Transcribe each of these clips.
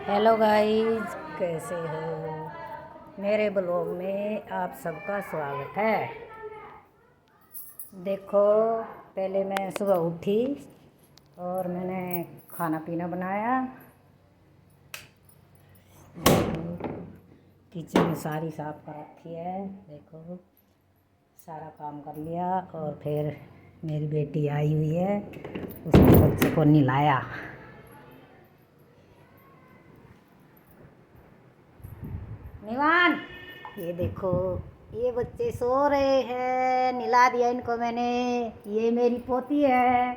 Hello guys, कैसे हो। मेरे ब्लॉग में आप सबका स्वागत है। देखो, पहले मैं सुबह उठी और मैंने खाना पीना बनाया। किचन सारी साफ कर रखी है। देखो, सारा काम कर लिया और फिर मेरी बेटी आई हुई है, उसने बच्चे को नहलाया। निवान, ये देखो, ये बच्चे सो रहे हैं। नहला दिया इनको मैंने। ये मेरी पोती है,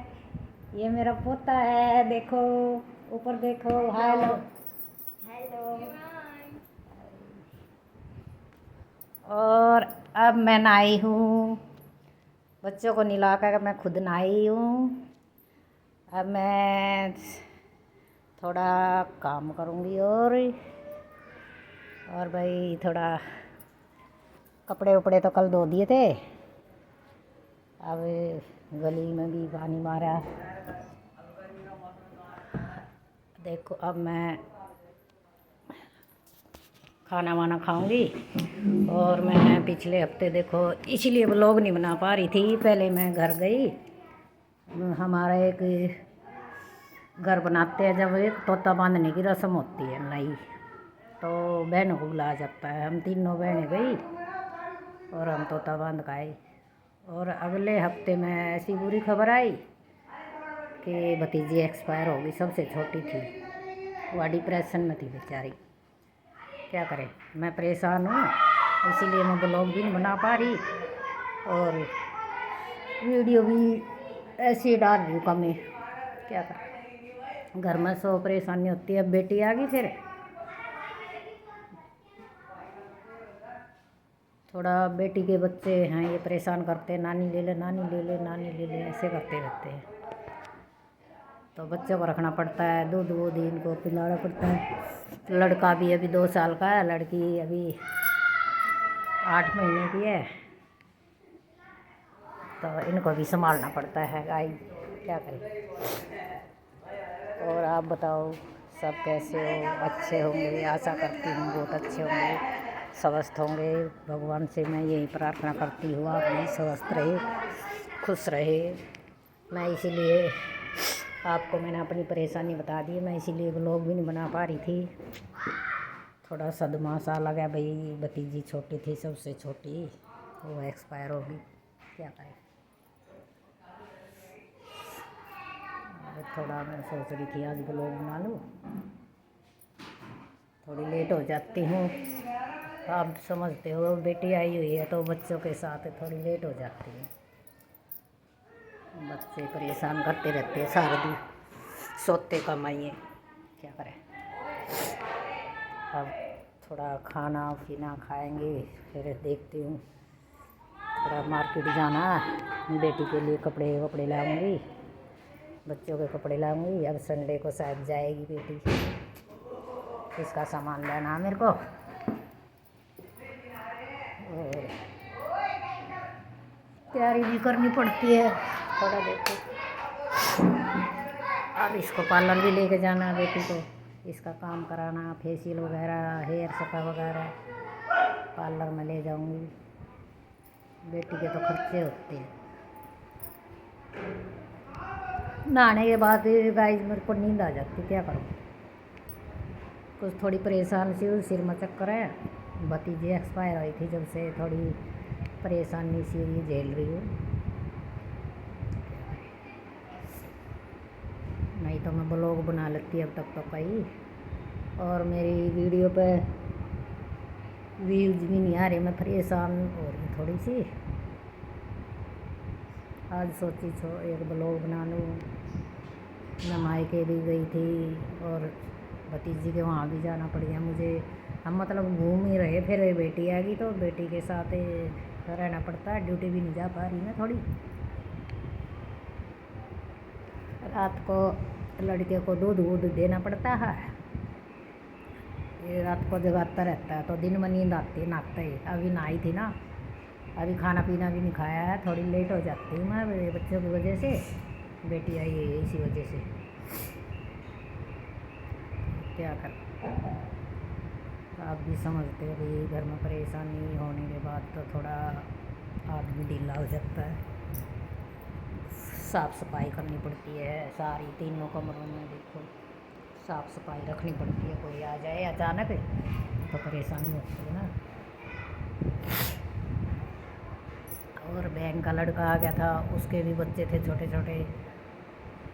ये मेरा पोता है। देखो, ऊपर देखो। Hello hello. और अब मैं नहाई हूँ। बच्चों को नहला कर मैं खुद नहाई हूँ। अब मैं थोड़ा काम करूँगी और भाई थोड़ा कपड़े उपड़े तो कल धो दिए थे। अब गली में भी पानी मारा। देखो, अब मैं खाना वाना खाऊंगी। और मैं पिछले हफ्ते, देखो, इसलिए व्लॉग नहीं बना पा रही थी। पहले मैं घर गई। हमारा एक घर बनाते हैं, जब एक तोता बांधने की रस्म होती है नई, तो बहनों को बुलाया जाता है। हम तीनों बहनें गई और हम तोता बांध का आए। और अगले हफ्ते में ऐसी बुरी खबर आई कि भतीजी एक्सपायर हो गई। सबसे छोटी थी, वह डिप्रेशन में थी बेचारी। क्या करें, मैं परेशान हूँ, इसीलिए मैं ब्लॉग भी नहीं बना पा रही और वीडियो भी ऐसे डाल रही हूँ कम ही। क्या करें, घर में सौ परेशानी होती है। अब बेटी आ गई, फिर थोड़ा बेटी के बच्चे हैं, ये परेशान करते हैं, नानी ले ले, नानी ले ले, नानी ले ले, ऐसे करते रहते हैं। तो बच्चों को रखना पड़ता है, दूध वूध इनको पिलाना पड़ता है। लड़का भी अभी 2 साल का है, लड़की अभी 8 महीने की है। तो इनको भी संभालना पड़ता है गाई। क्या करें। और आप बताओ, सब कैसे हो? अच्छे होंगे, आशा करती हूँ बहुत अच्छे होंगे, स्वस्थ होंगे। भगवान से मैं यही प्रार्थना करती हूँ, आप भी स्वस्थ रहे, खुश रहे। मैं इसीलिए आपको मैंने अपनी परेशानी बता दी। मैं इसीलिए व्लॉग भी नहीं बना पा रही थी। थोड़ा सदमा सा लगा भाई, भतीजी छोटी थी, सबसे छोटी, वो एक्सपायर होगी। क्या करें। थोड़ा मैं सोच रही थी आज व्लॉग बना लूँ, थोड़ी लेट हो जाती हूँ। आप समझते हो, बेटी आई हुई है तो बच्चों के साथ थोड़ी लेट हो जाती है। बच्चे परेशान करते रहते हैं सारा दिन, सोते कमाइए। क्या करें। अब थोड़ा खाना पीना खाएंगे, फिर देखती हूँ। थोड़ा मार्केट जाना है, बेटी के लिए कपड़े वपड़े लाऊंगी, बच्चों के कपड़े लाऊंगी। अब संडे को शायद जाएगी बेटी, इसका सामान लेना है मेरे को। तैयारी भी करनी पड़ती है थोड़ा। देखो, अब इसको पार्लर भी लेके जाना है बेटी को, इसका काम कराना, फेशियल वगैरह, हेयर सफा वगैरह, पार्लर में ले जाऊंगी। बेटी के तो खर्चे होते हैं। नहाने के बाद गाइस मेरे को नींद आ जाती, क्या करूँ। कुछ थोड़ी परेशान सी हूँ, सिर में चक्कर है। भतीजी एक्सपायर हुई थी, जब से थोड़ी परेशानी सी हुई, झेल रही हूँ। नहीं तो मैं ब्लॉग बना लेती अब तक तो कई। और मेरी वीडियो पे व्यूज भी नहीं आ रहे, मैं परेशान हो रही थोड़ी सी। आज सोची एक ब्लॉग बना लूँ। मैं मायके भी गई थी और भतीजी के वहाँ भी जाना पड़ गया मुझे। हम मतलब घूम ही रहे, फिर बेटी आ गई तो बेटी के साथ रहना पड़ता है। ड्यूटी भी नहीं जा पा रही मैं थोड़ी। रात को लड़के को दूध वूध देना पड़ता है, ये रात को जगाता रहता है, तो दिन में नींद आती है नहाते ही। अभी नहाई थी ना, अभी खाना पीना भी नहीं खाया है, थोड़ी लेट हो जाती हूँ मैं बच्चों की वजह से। बेटी आई है इसी वजह से। क्या कर, आप भी समझते हो भाई, घर में परेशानी होने के बाद तो थोड़ा आदमी ढीला हो जाता है। साफ़ सफाई करनी पड़ती है सारी, तीनों कमरों में देखो साफ़ सफाई रखनी पड़ती है। कोई आ जाए अचानक तो परेशानी होती है ना। और बहन का लड़का आ गया था, उसके भी बच्चे थे छोटे छोटे,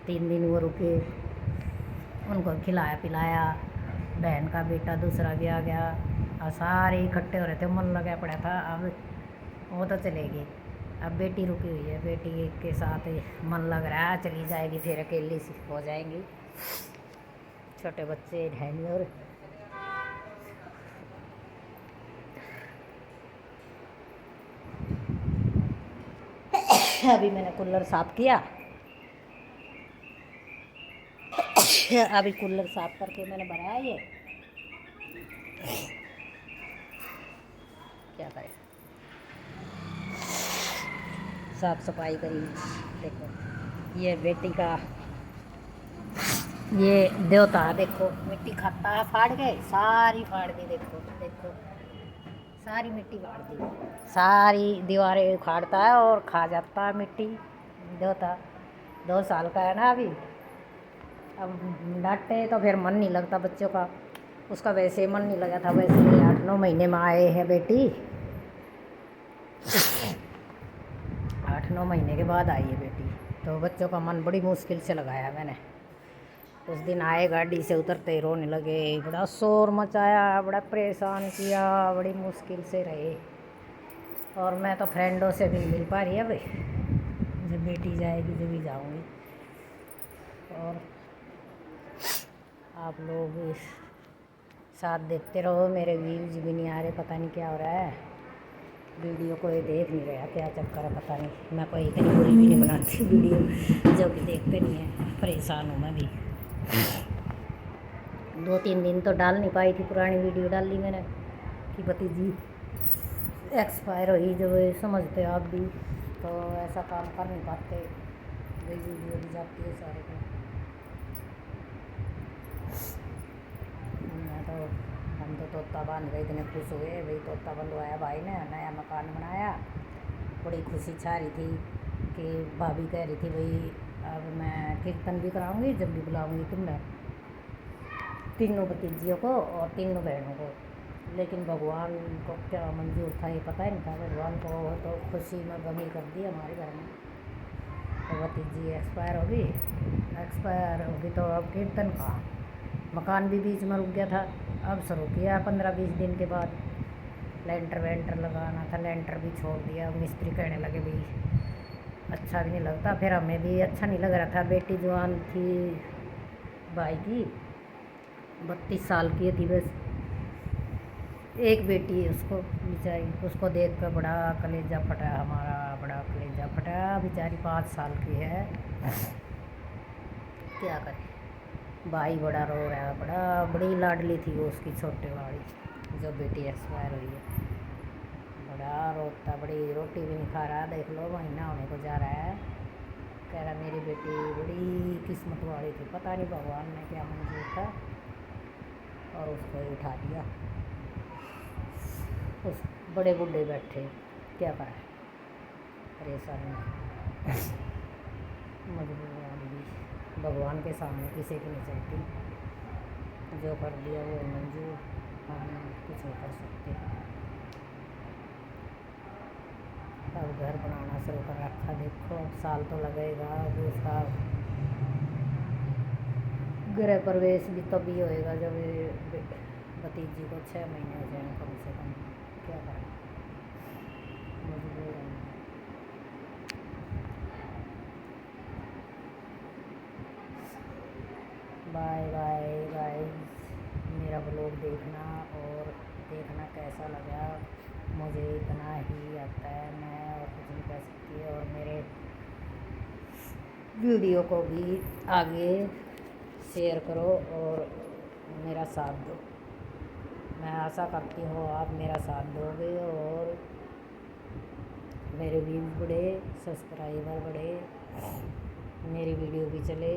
3 दिन वो रुके, उनको खिलाया पिलाया। बहन का बेटा दूसरा भी आ गया और सारे इकट्ठे हो रहे थे, मन लगा पड़ा था। अब वो तो चलेगी, अब बेटी रुकी हुई है, बेटी के साथ मन लग रहा है, चली जाएगी फिर अकेली सी हो जाएंगी, छोटे बच्चे है नहीं। और अभी मैंने कूलर साफ़ किया, अभी कूलर साफ़ करके मैंने भराया ये, क्या करें, साफ़ सफाई करी। देखो ये बेटी का ये देवता, देखो मिट्टी खाता है, फाड़ के सारी फाड़ दी। देखो देखो सारी मिट्टी फाड़ दी, सारी दीवारें उखाड़ता है और खा जाता है मिट्टी। देवता 2 साल का है ना अभी, अब डांटे तो फिर मन नहीं लगता बच्चों का, उसका वैसे मन नहीं लगा था, वैसे 8-9 महीने में आए हैं बेटी, 8-9 महीने के बाद आई है बेटी, तो बच्चों का मन बड़ी मुश्किल से लगाया मैंने। उस दिन आए गाड़ी से उतरते ही रोने लगे, बड़ा शोर मचाया, बड़ा परेशान किया, बड़ी मुश्किल से रहे। और मैं तो फ्रेंडों से भी मिल पा रही है भाई, जब बेटी जाएगी जब भी जाऊँगी। और आप लोग साथ देखते रहो, मेरे व्यूज़ भी नहीं आ रहे, पता नहीं क्या हो रहा है, वीडियो कोई देख नहीं रहा, क्या चक्कर है पता नहीं। मैं कोई इतनी बुरी भी नहीं बनाती वीडियो, जो कि देखते नहीं है, परेशान हूँ मैं भी। 2-3 दिन तो डाल नहीं पाई थी, पुरानी वीडियो डाल ली मैंने कि भतीजी एक्सपायर हुई, जब समझते आप भी तो ऐसा काम कर नहीं पाते, वही वीडियो भी जाती है सारे को। मैं तो हम तो तोता बांध गए, इतने खुश हुए भाई, तोता बंधवाया भाई ने, नया मकान बनाया, बड़ी खुशी छा रही थी कि भाभी कह रही थी भाई अब मैं कीर्तन भी कराऊंगी जब भी बुलाऊंगी तुम्हें, तीनों भतीजियों को और तीनों बहनों को। लेकिन भगवान को क्या मंजूर था ये पता ही नहीं था, भगवान को तो खुशी में गमी कर दी हमारे घर में। तो भतीजी एक्सपायर होगी तो अब कीर्तन का मकान भी बीच में रुक गया था, अब शुरू किया 15-20 दिन के बाद। लेंटर वेंटर लगाना था, लेंटर भी छोड़ दिया, मिस्त्री कहने लगे भाई अच्छा भी नहीं लगता, फिर हमें भी अच्छा नहीं लग रहा था। बेटी जवान थी भाई की, 32 साल की थी बस, एक बेटी है उसको बेचारी, उसको देख कर बड़ा कलेजा फटा हमारा, बड़ा कलेजा फटा, बेचारी 5 साल की है, क्या करे। भाई बड़ा रो रहा है, बड़ी लाडली थी वो उसकी छोटे वाली जो बेटी एक्सपायर हुई है, बड़ा रोता, बड़ी रोटी भी नहीं खा रहा, देख लो महीना होने को जा रहा है, कह रहा मेरी बेटी बड़ी किस्मत वाली थी, पता नहीं भगवान ने क्या मंजूर था और उसको ही उठा दिया। उस बड़े बूढ़े बैठे, क्या करें, परेशानी मजबूर आदमी, भगवान के सामने किसी की नहीं चलती, जो कर दिया वो मंजूर, हम कुछ नहीं कर सकते। अब घर बनाना शुरू कर रखा, देखो साल तो लगेगा, अब उसका गृह प्रवेश भी तभी होएगा जब भतीजी को 6 महीने हो जाए कम से कम, क्या करें, मजबूर हूँ। बाय बाय गाइस, मेरा ब्लॉग देखना और देखना कैसा लगा, मुझे इतना ही आता है, मैं और कुछ नहीं कर सकती। और मेरे वीडियो को भी आगे शेयर करो और मेरा साथ दो, मैं आशा करती हूँ आप मेरा साथ दोगे और मेरे व्यूज़ बढ़े, सब्सक्राइबर बढ़े, मेरी वीडियो भी चले,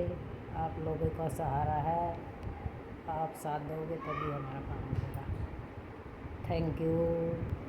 आप लोगों का सहारा है, आप साथ दोगे तभी हमारा काम होगा। Thank you.